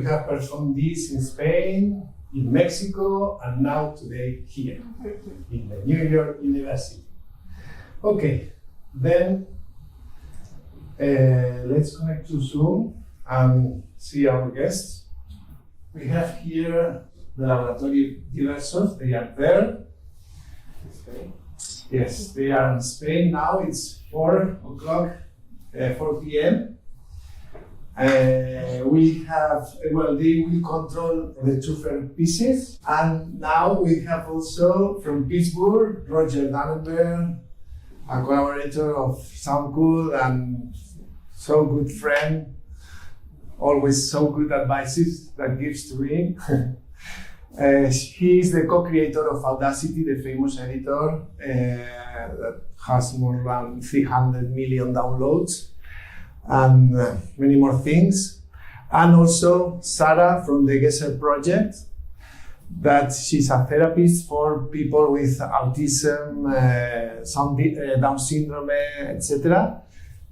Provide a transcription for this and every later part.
We have performed this in Spain, in Mexico, and now today here in the New York University. Okay, then let's connect to Zoom and see our guests. We have here the laboratory directors. They are there. Yes, they are in Spain now. It's 4 o'clock, 4 p.m. We have, well, they will control the 2 first pieces. And now we have also from Pittsburgh, Roger Dannenberg, a collaborator of Soundcool and so good friend, always so good advices that gives to me. He is the co-creator of Audacity, the famous editor that has more than 300 million downloads and many more things. And also Sarah from the Gesser project, that she's a therapist for people with autism, Down syndrome, etc.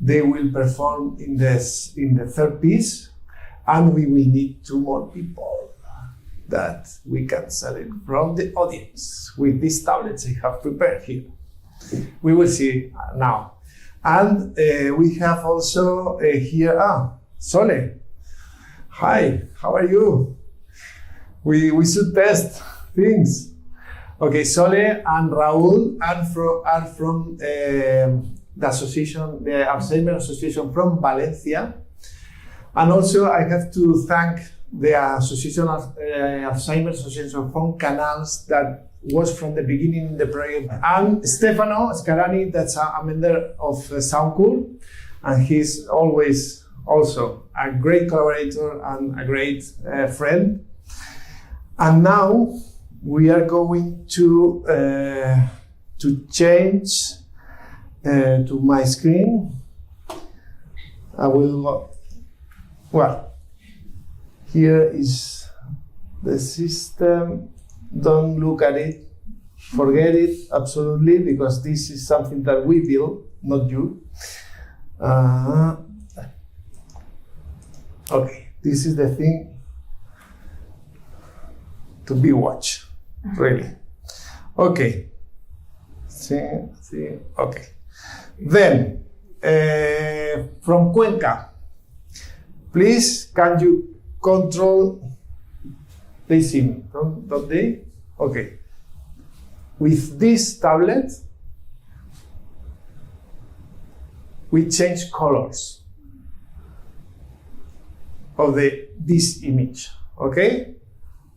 They will perform in the third piece, and we will need 2 more people that we can select from the audience with these tablets I have prepared here. We will see now. And we have also here, Sole. Hi, how are you? We should test things. Okay, Sole and Raúl are from the association, the Alzheimer Association from Valencia. And also I have to thank the Association of Alzheimer Association from Canals that was from the beginning the project. And Stefano Scarani, that's a member of Soundcool, and he's always also a great collaborator and a great friend. And now we are going to change to my screen. I will, well, here is the system. Don't look at it, forget it, absolutely, because this is something that we build, not you. Okay, this is the thing to be watched, really. Okay, see, okay. Then, from Cuenca, please, can you control? They see me, don't they? Okay. With this tablet, we change colors of this image, okay?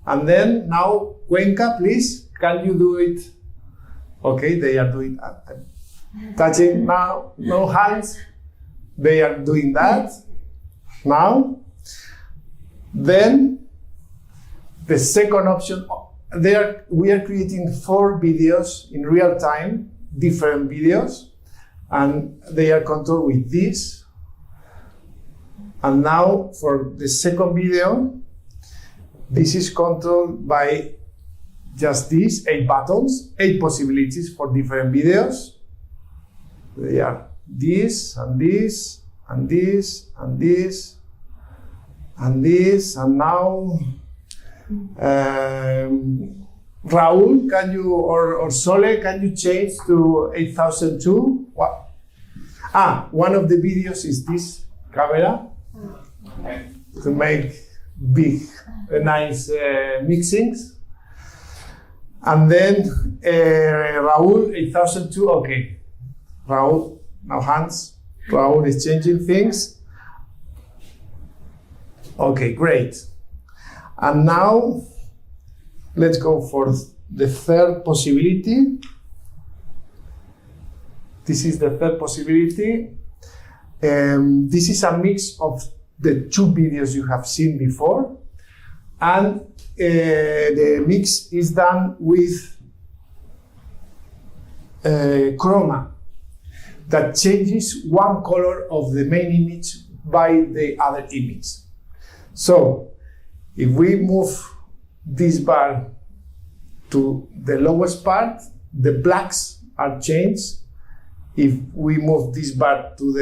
And then now, Cuenca, please, can you do it? Okay, they are doing that. Touching now, no hands. They are doing that now. Then, the second option, we are creating 4 videos in real time, different videos, and they are controlled with this. And now for the second video, this is controlled by just these 8 buttons, 8 possibilities for different videos. They are this, and this, and this, and this, and this, and now Raúl, can you, or Sole, can you change to 8002? What? One of the videos is this camera to make big, nice mixings. And then Raúl, 8002, okay. Raúl, now hands. Raúl is changing things. Okay, great. And now, let's go for the third possibility. This is the third possibility. This is a mix of the 2 videos you have seen before. And the mix is done with chroma that changes one color of the main image by the other image. So, if we move this bar to the lowest part, the blacks are changed. If we move this bar to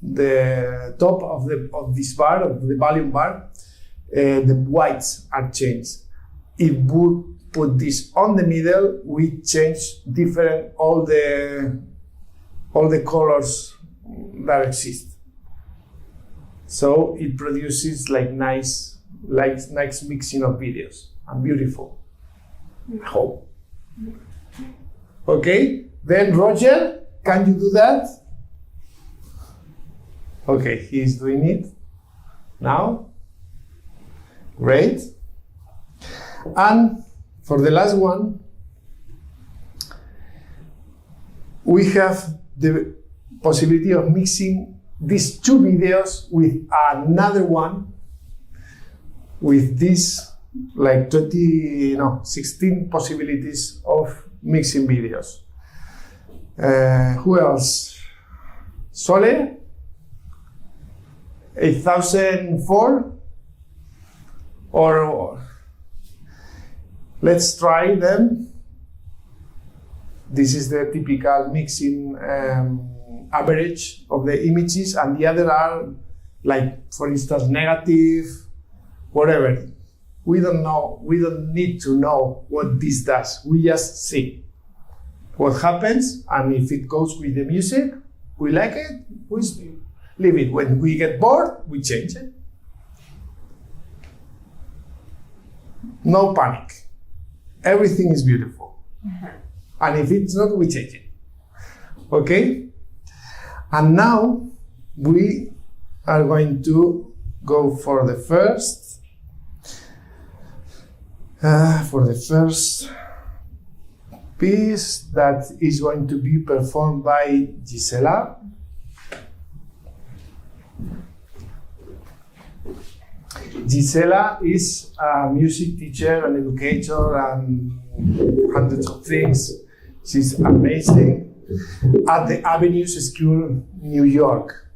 the top of this bar, of the volume bar, the whites are changed. If we put this on the middle, we change different all the colors that exist. So it produces like nice mixing of videos and beautiful. I hope. Okay, then Roger, can you do that? Okay, he's doing it now. Great. And for the last one, we have the possibility of mixing these two videos with another one with this like 16 possibilities of mixing videos. Who else? Sole? 8004? Or let's try them. This is the typical mixing average of the images, and the other are like, for instance, negative, whatever. We don't know, we don't need to know what this does. We just see what happens, and if it goes with the music, we like it, we leave it. When we get bored, we change it. No panic. Everything is beautiful. And if it's not, we change it. Okay? And now we are going to go for the first piece that is going to be performed by Gisela. Gisela is a music teacher, an educator, and hundreds of things. She's amazing at the Avenues School, New York.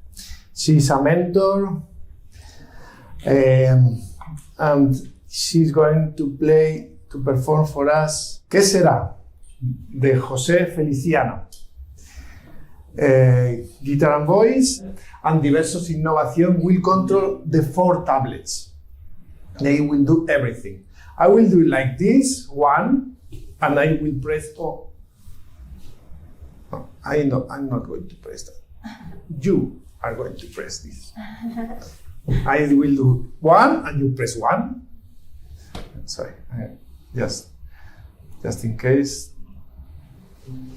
She's a mentor, and she's going to perform for us ¿Qué será? De José Feliciano. Guitar and voice, and Diversos Innovación will control the 4 tablets. They will do everything. I will do it like this, one, and I will press, I'm not going to press that. You are going to press this. I will do 1, and you press 1. Sorry, just in case.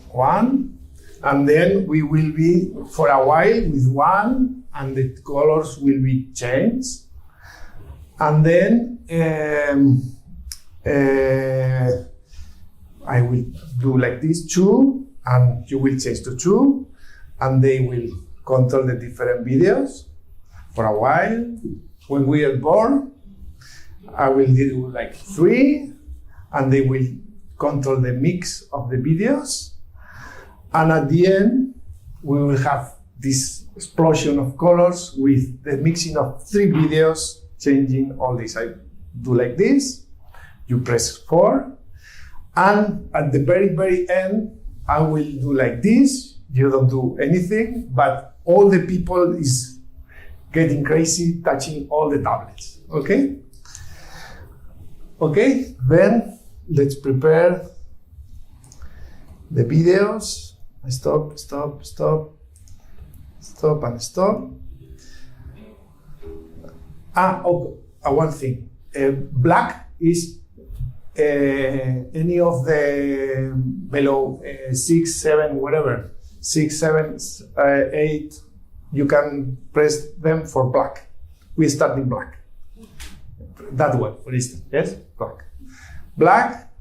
1. And then we will be for a while with 1, and the colors will be changed. And then I will do like this, 2, and you will change to 2, and they will control the different videos for a while. When we are bored, I will do like 3, and they will control the mix of the videos. And at the end, we will have this explosion of colors with the mixing of 3 videos, changing all this. I do like this, you press 4, and at the very, very end, I will do like this. You don't do anything, but all the people is getting crazy, touching all the tablets, okay? Okay, then let's prepare the videos. Stop, stop, stop, stop, and stop. One thing. Black is any of the below 6, 7, whatever. 6, 7, 8. You can press them for black. We start in black. That one, for instance. Yes, black. Black.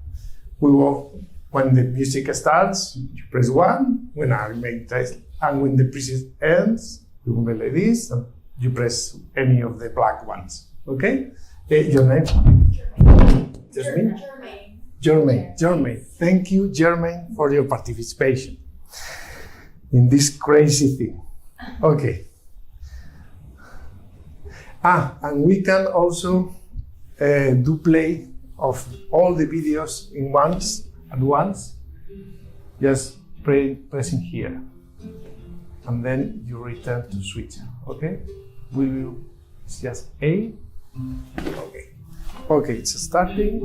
We will. When the music starts, you press 1. When I make test, and when the preset ends, you move like this, and you press any of the black ones. Okay? Your name? Germaine. Thank you, Germaine, for your participation in this crazy thing. Okay. And we can also do play of all the videos in once. At once, just pressing here, and then you return to switch. Okay, it's just A. Okay. Okay, it's starting.